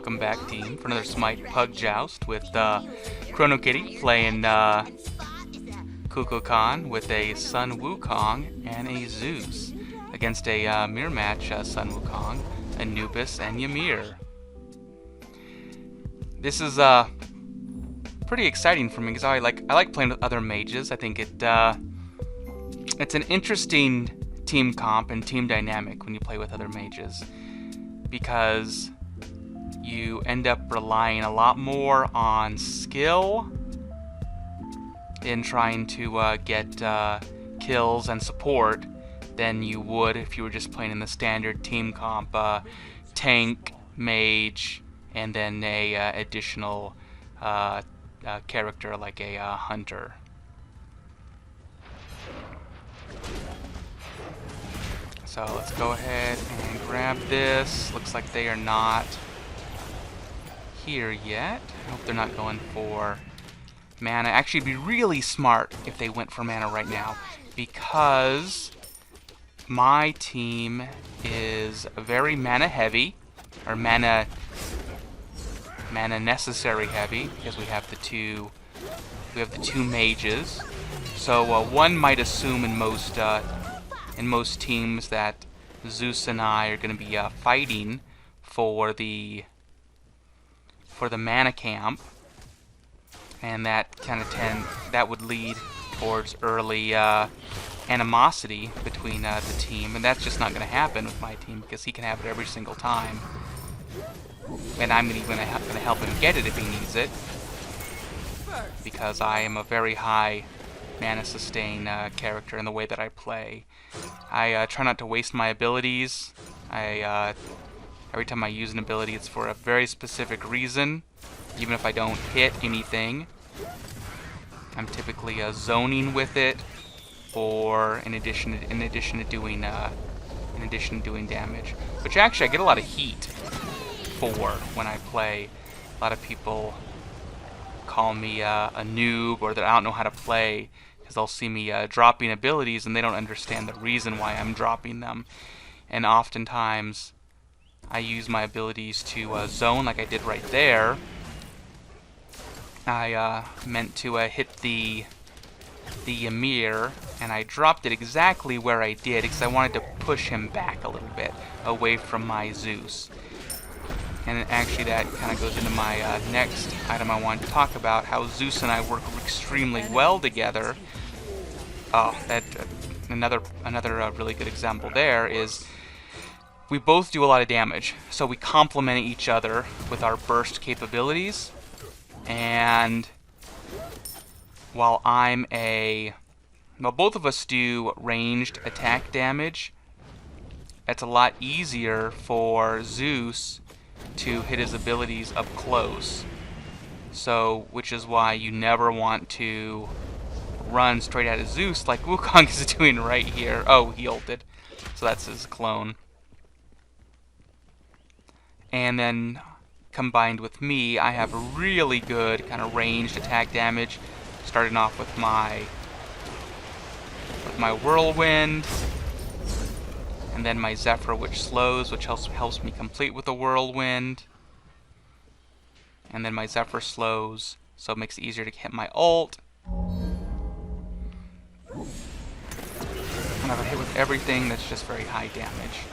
welcome back, team, for another Smite Pug Joust with Chrono Kitty playing Kukulkan with a Sun Wukong and a Zeus against a mirror match Sun Wukong, Anubis, and Ymir. This is pretty exciting for me because I like playing with other mages. I think it's an interesting team comp and team dynamic when you play with other mages, because you end up relying a lot more on skill in trying to get kills and support than you would if you were just playing in the standard team comp, tank, mage, and then a additional character like a hunter. So let's go ahead and grab this. Looks like they are not here yet. I hope they're not going for mana. Actually, it'd be really smart if they went for mana right now, because my team is very mana heavy, or mana necessary heavy, because we have the two mages. So one might assume in most teams that Zeus and I are going to be fighting for the mana camp, and that that would lead towards early animosity between the team, and that's just not going to happen with my team, because he can have it every single time, and I'm even going to help him get it if he needs it, because I am a very high mana sustain character in the way that I play. I try not to waste my abilities. Every time I use an ability, it's for a very specific reason, even if I don't hit anything. I'm typically zoning with it, or in addition to doing damage, which actually I get a lot of heat for when I play. A lot of people call me a noob, or that I don't know how to play, because they'll see me dropping abilities and they don't understand the reason why I'm dropping them. And oftentimes I use my abilities to zone, like I did right there. I meant to hit the Ymir, and I dropped it exactly where I did because I wanted to push him back a little bit away from my Zeus. And actually that kind of goes into my next item I wanted to talk about, how Zeus and I work extremely well together. Another really good example there is we both do a lot of damage, so we complement each other with our burst capabilities. And while both of us do ranged attack damage, it's a lot easier for Zeus to hit his abilities up close. So, which is why you never want to run straight at his Zeus like Wukong is doing right here. Oh, he ulted. So that's his clone. And then combined with me, I have a really good kind of ranged attack damage, starting off with my whirlwind, and then my Zephyr, which slows, which helps me complete with the whirlwind, and then my Zephyr slows, so it makes it easier to hit my ult. And I have a hit with everything that's just very high damage.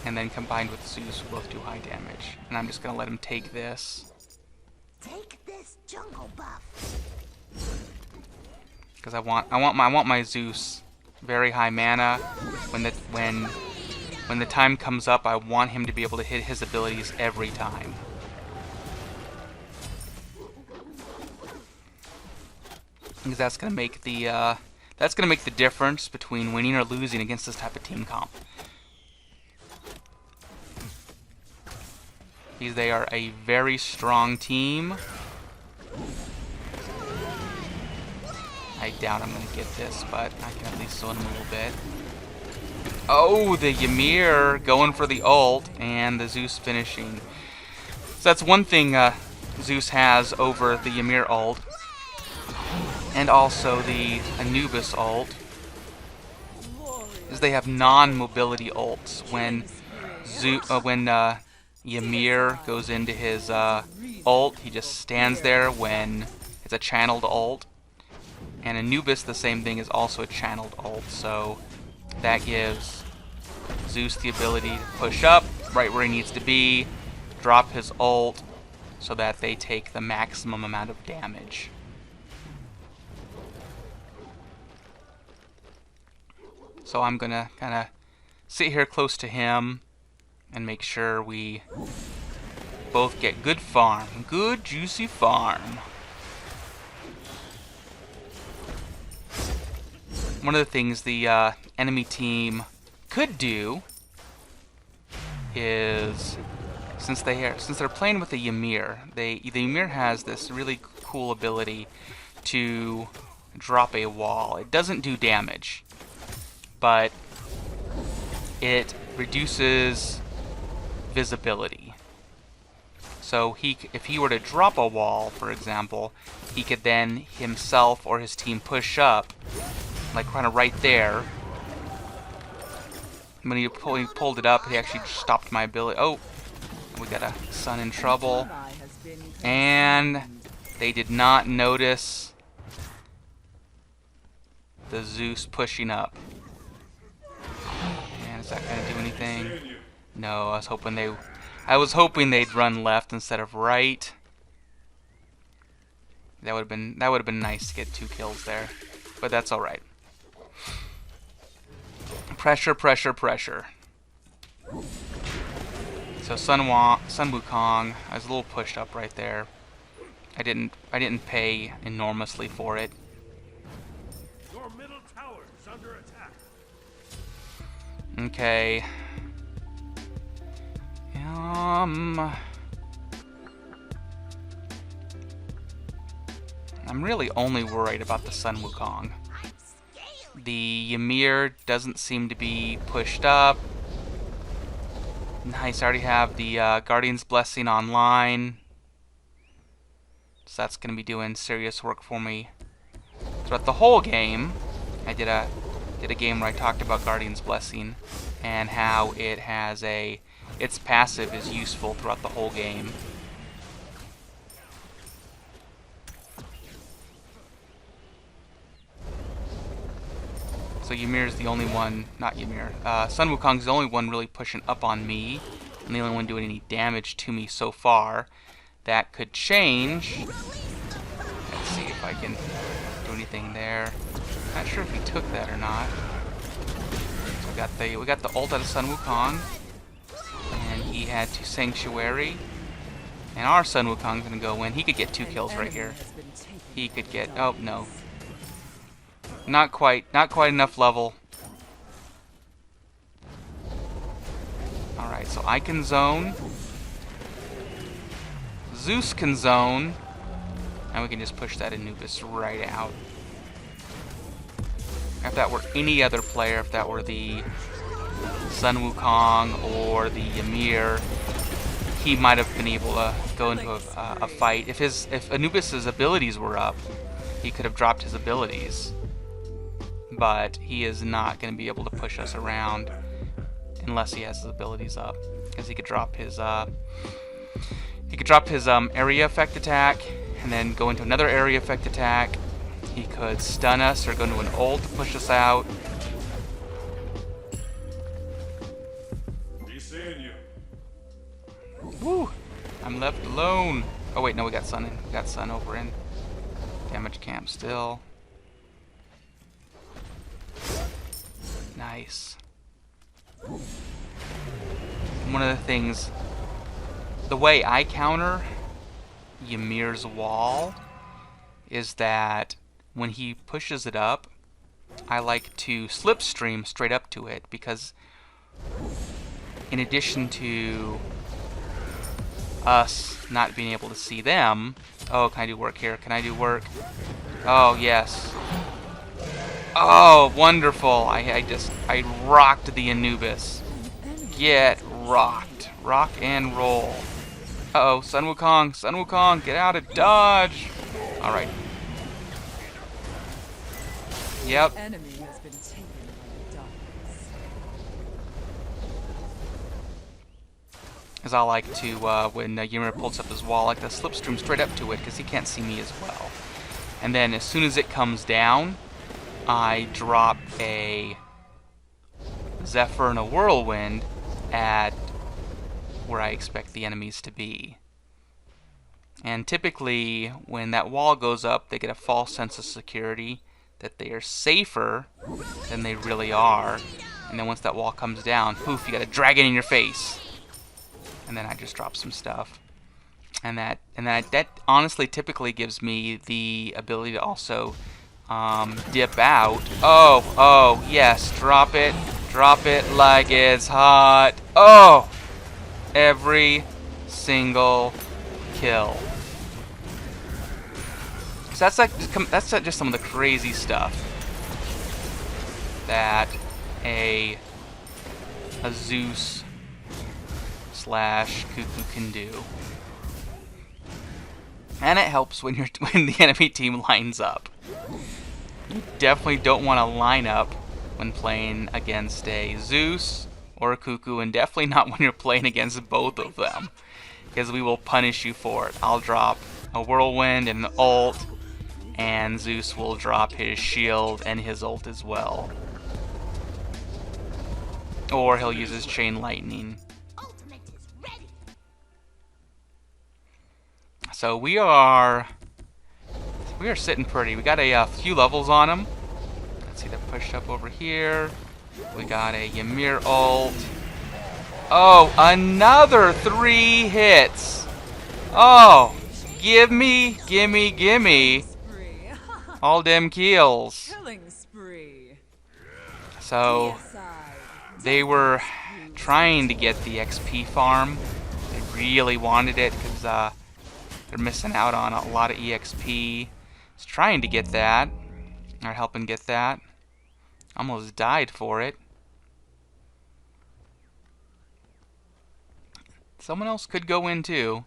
And then combined with Zeus, we both do high damage. And I'm just gonna let him take this. Take this jungle buff. Because I want my Zeus very high mana. When the time comes up, I want him to be able to hit his abilities every time. Because that's gonna make the difference between winning or losing against this type of team comp. Because they are a very strong team. I doubt I'm going to get this, but I can at least zone him a little bit. Oh, the Ymir going for the ult, and the Zeus finishing. So that's one thing Zeus has over the Ymir ult, and also the Anubis ult, is they have non-mobility ults when Ymir goes into his ult. He just stands there when it's a channeled ult. And Anubis, the same thing, is also a channeled ult. So that gives Zeus the ability to push up right where he needs to be, drop his ult, so that they take the maximum amount of damage. So I'm gonna kind of sit here close to him and make sure we both get good farm. Good, juicy farm. One of the things the enemy team could do is, since they're playing with the Ymir, the Ymir has this really cool ability to drop a wall. It doesn't do damage, but it reduces visibility. So if he were to drop a wall, for example, he could then himself or his team push up, like kind of right there. When he pulled it up, he actually stopped my ability. Oh, we got a Sun in trouble. And they did not notice the Zeus pushing up. And is that going to do anything? No, I was hoping they'd run left instead of right. That would have been nice to get 2 kills there, but that's all right. Pressure, pressure, pressure. So Sun Wukong, I was a little pushed up right there. I didn't pay enormously for it. Your middle tower is under attack. Okay. I'm really only worried about the Sun Wukong. The Ymir doesn't seem to be pushed up. Nice, I already have the Guardian's Blessing online. So that's going to be doing serious work for me. Throughout the whole game, I did a game where I talked about Guardian's Blessing and how it has its passive is useful throughout the whole game. So Ymir's the only one, not Ymir, Sun Wukong's the only one really pushing up on me, and the only one doing any damage to me so far. That could change. Let's see if I can do anything there. Not sure if he took that or not. So we got the ult out of Sun Wukong, and he had to Sanctuary, and our Sun Wukong's gonna go in. He could get 2 kills right here. He could get, oh no. Not quite enough level. Alright, so I can zone. Zeus can zone. And we can just push that Anubis right out. If that were any other player, if that were the Sun Wukong or the Ymir, he might have been able to go into a fight. If Anubis's abilities were up, he could have dropped his abilities. But he is not going to be able to push us around unless he has his abilities up, because he could drop his area effect attack and then go into another area effect attack. He could stun us or go into an ult to push us out. Be seeing you. Woo! I'm left alone. Oh wait, no, we got Sun in. We got Sun over in damage camp still. Nice. One of the things, the way I counter Ymir's wall is that when he pushes it up, I like to slipstream straight up to it, because in addition to us not being able to see them, oh, can I do work here? Can I do work? Oh, yes. Oh, wonderful. I rocked the Anubis. Get rocked. Rock and roll. Uh-oh, Sun Wukong, get out of dodge. Alright. Yep. Enemy has been taken by darkness. Is I like to, when Ymir pulls up his wall, I like to slipstream straight up to it because he can't see me as well. And then as soon as it comes down, I drop a Zephyr and a Whirlwind at where I expect the enemies to be. And typically, when that wall goes up, they get a false sense of security that they are safer than they really are. And then once that wall comes down, poof, you got a dragon in your face. And then I just drop some stuff. And that honestly typically gives me the ability to also dip out. Oh, yes, drop it like it's hot. Oh, every single kill. So that's just some of the crazy stuff that a Zeus / Cuckoo can do. And it helps when the enemy team lines up. You definitely don't want to line up when playing against a Zeus or a Cuckoo, and definitely not when you're playing against both of them, because we will punish you for it. I'll drop a Whirlwind and an ult, and Zeus will drop his shield and his ult as well. Or he'll use his Chain Lightning. So we are sitting pretty. We got a few levels on him. Let's see, they're pushed up over here. We got a Ymir ult. Oh, another 3 hits. Oh, gimme all them kills. So they were trying to get the XP farm. They really wanted it because they're missing out on a lot of EXP. It's trying to get that, or helping get that. Almost died for it. Someone else could go in too.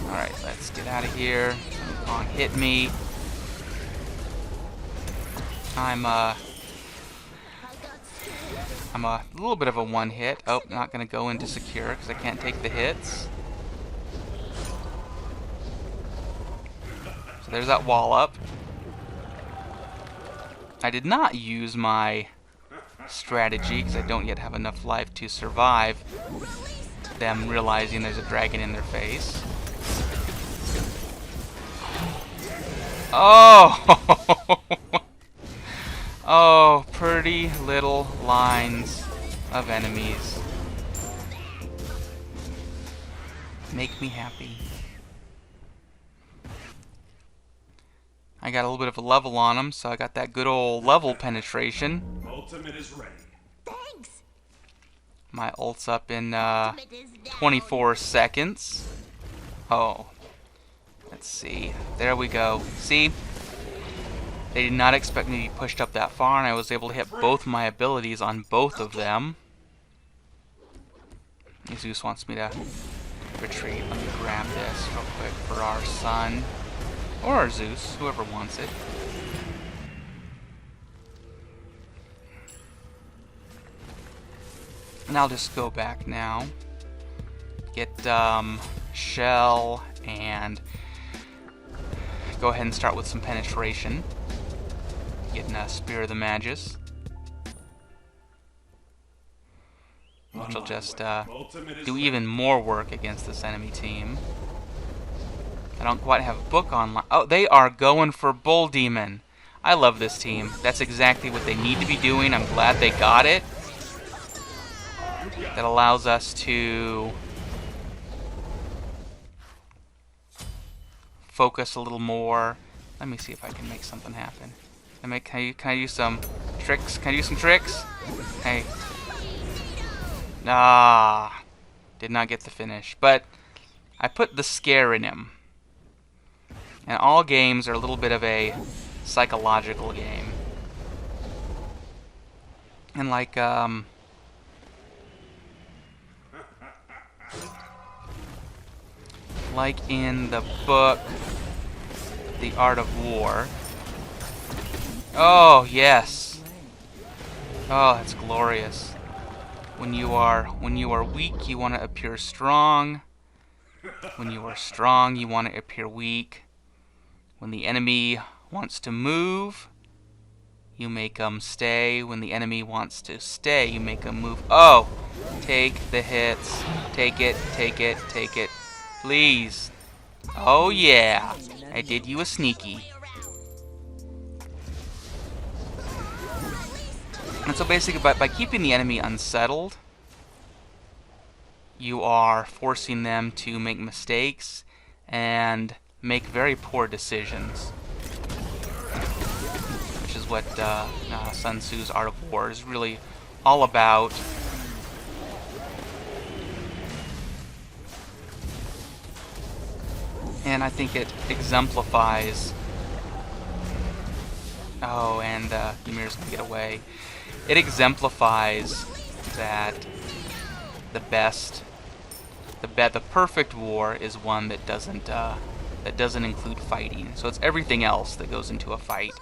Alright, let's get out of here. Come on, hit me. I'm a little bit of a one hit. Oh, not gonna go into secure because I can't take the hits. So there's that wall up. I did not use my strategy because I don't yet have enough life to survive them realizing there's a dragon in their face. Oh! Oh, pretty little lines of enemies. Make me happy. I got a little bit of a level on them, so I got that good old level penetration. Ultimate is ready. Thanks. My ult's up in 24 seconds. Oh. Let's see. There we go. See? They did not expect me to be pushed up that far, and I was able to hit both my abilities on both of them. Zeus wants me to retreat. Let me grab this real quick for our son. Or our Zeus, whoever wants it. And I'll just go back now. Get Shell and go ahead and start with some penetration. Getting a Spear of the Magus, which will just do even more work against this enemy team. I don't quite have a book online. Oh, they are going for Bull Demon. I love this team. That's exactly what they need to be doing. I'm glad they got it. That allows us to focus a little more. Let me see if I can make something happen. Can I use some tricks? Can I use some tricks? Hey. Ah. Did not get the finish. But I put the scare in him. And all games are a little bit of a psychological game. And like in the book The Art of War. Oh, yes. Oh, that's glorious. When you are weak, you want to appear strong. When you are strong, you want to appear weak. When the enemy wants to move, you make them stay. When the enemy wants to stay, you make them move. Oh! Take the hits. Take it, take it, take it. Please. Oh yeah! I did you a sneaky. And so basically, by keeping the enemy unsettled, you are forcing them to make mistakes and make very poor decisions. Which is what Sun Tzu's Art of War is really all about. And I think it exemplifies... Oh, and Ymir's gonna get away. It exemplifies that the perfect war is one that doesn't include fighting. So it's everything else that goes into a fight.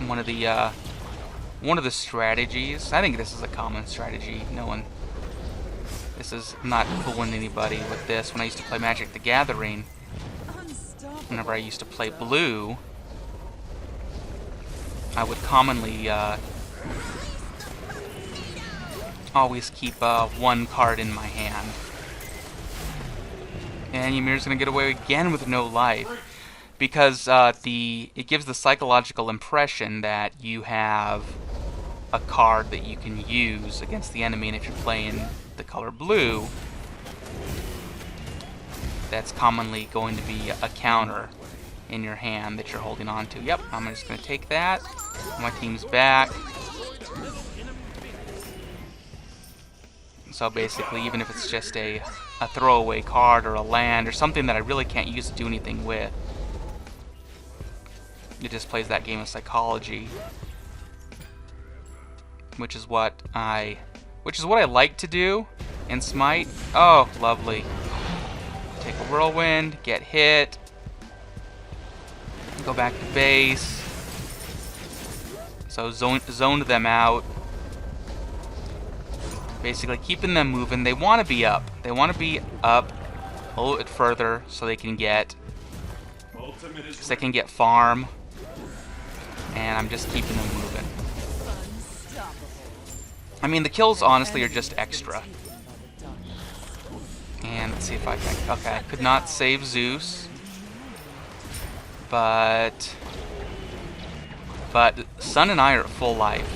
One of the strategies, I think this is a common strategy. This is not fooling anybody with this. When I used to play Magic the Gathering, whenever I used to play blue, I would commonly always keep one card in my hand. And Ymir's gonna get away again with no life, because it gives the psychological impression that you have a card that you can use against the enemy, and if you're playing the color blue, that's commonly going to be a counter in your hand that you're holding on to. Yep, I'm just going to take that. My team's back. So basically, even if it's just a throwaway card or a land or something that I really can't use to do anything with, it just plays that game of psychology, which is what I like to do in Smite. Oh, lovely. Take a whirlwind, get hit, go back to base. So zoned them out. Basically keeping them moving. They want to be up. They want to be up a little bit further so they can get farm. And I'm just keeping them moving. I mean, the kills honestly are just extra. And let's see if I can... Okay, I could not save Zeus. But Sun and I are at full life.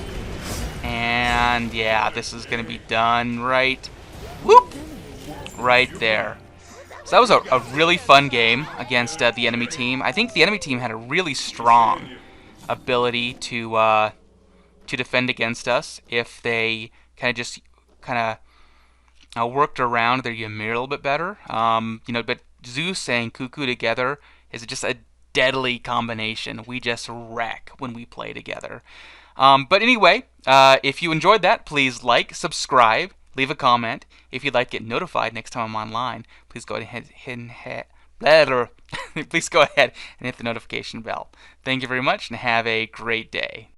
And yeah, this is going to be done right... Whoop! Right there. So that was a really fun game against the enemy team. I think the enemy team had a really strong ability to defend against us if they kind of worked around their Ymir a little bit better. But Zeus and Cuckoo together is just a deadly combination. We just wreck when we play together. But anyway, if you enjoyed that, please like, subscribe, leave a comment. If you'd like to get notified next time I'm online, please go ahead and please go ahead and hit the notification bell. Thank you very much, and have a great day.